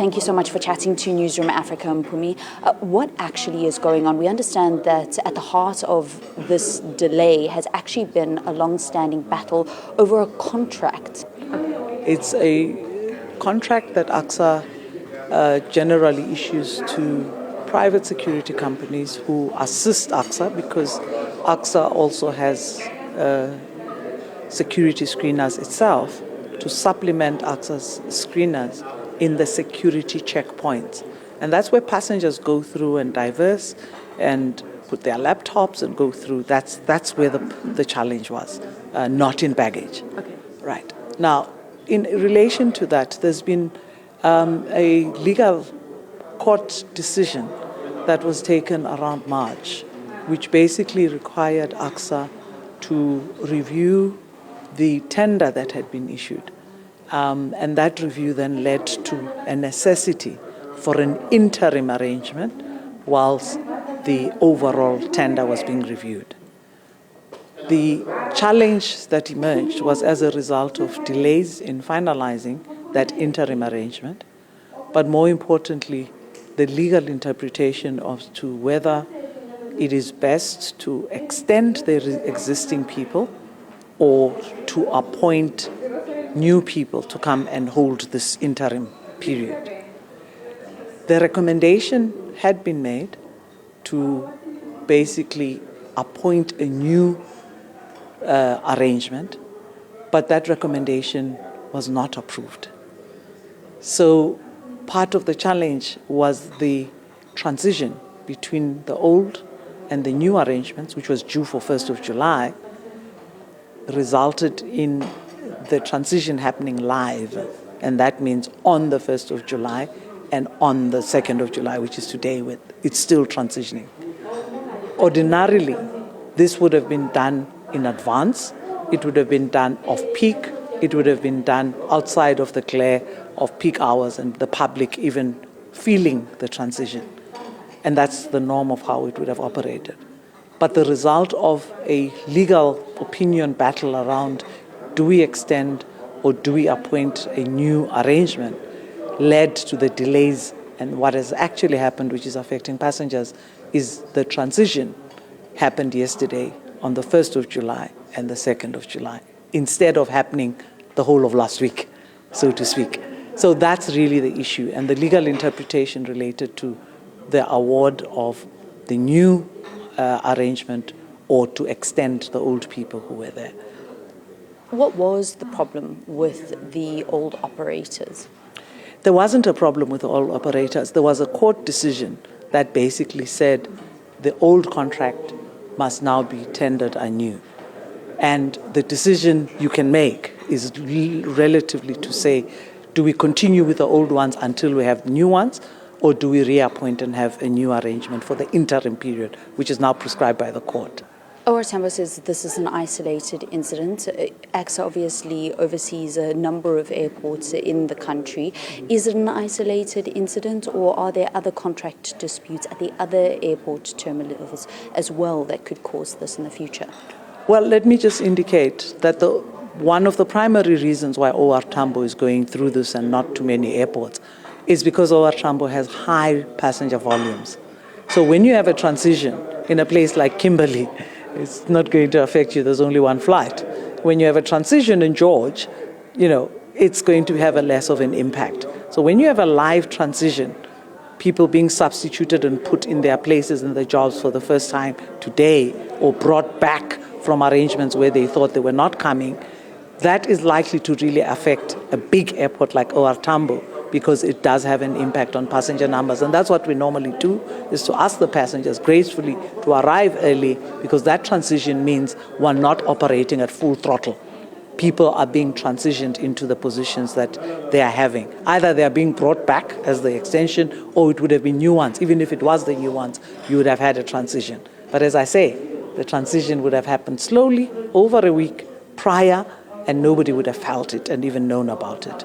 Thank you so much for chatting to Newzroom Afrika, Mpumi. What actually is going on? We understand that at the heart of this delay has actually been a long-standing battle over a contract. It's a contract that Acsa generally issues to private security companies who assist Acsa, because Acsa also has security screeners itself to supplement Acsa's screeners in the security checkpoints. And that's where passengers go through and diverse and put their laptops and go through. That's where the challenge was, not in baggage. Okay. Right. Now, in relation to that, there's been a legal court decision that was taken around March, which basically required Acsa to review the tender that had been issued. And that review then led to a necessity for an interim arrangement whilst the overall tender was being reviewed. The challenge that emerged was as a result of delays in finalizing that interim arrangement, but more importantly, the legal interpretation as to whether it is best to extend the existing people or to appoint new people to come and hold this interim period. The recommendation had been made to basically appoint a new arrangement, but that recommendation was not approved. So part of the challenge was the transition between the old and the new arrangements, which was due for 1st of July, resulted in the transition happening live, and that means on the 1st of July and on the 2nd of July, which is today, it's still transitioning. Ordinarily, this would have been done in advance. It would have been done off-peak. It would have been done outside of the glare of peak hours and the public even feeling the transition. And that's the norm of how it would have operated. But the result of a legal opinion battle around do we extend or do we appoint a new arrangement led to the delays. And what has actually happened, which is affecting passengers, is the transition happened yesterday on the 1st of July and the 2nd of July, instead of happening the whole of last week, so to speak. So that's really the issue, and the legal interpretation related to the award of the new arrangement or to extend the old people who were there. What was the problem with the old operators? There wasn't a problem with the old operators. There was a court decision that basically said the old contract must now be tendered anew. And the decision you can make is relatively to say, do we continue with the old ones until we have new ones, or do we reappoint and have a new arrangement for the interim period, which is now prescribed by the court? OR Tambo says this is an isolated incident. Acsa obviously oversees a number of airports in the country. Is it an isolated incident, or are there other contract disputes at the other airport terminals as well that could cause this in the future? Well, let me just indicate that one of the primary reasons why OR Tambo is going through this and not too many airports is because OR Tambo has high passenger volumes. So when you have a transition in a place like Kimberley, it's not going to affect you. There's only one flight. When you have a transition in George, it's going to have a less of an impact. So when you have a live transition, people being substituted and put in their places and their jobs for the first time today, or brought back from arrangements where they thought they were not coming, that is likely to really affect a big airport like OR Tambo, because it does have an impact on passenger numbers. And that's what we normally do, is to ask the passengers gracefully to arrive early, because that transition means we're not operating at full throttle. People are being transitioned into the positions that they are having. Either they are being brought back as the extension, or it would have been new ones. Even if it was the new ones, you would have had a transition. But as I say, the transition would have happened slowly over a week prior, and nobody would have felt it and even known about it.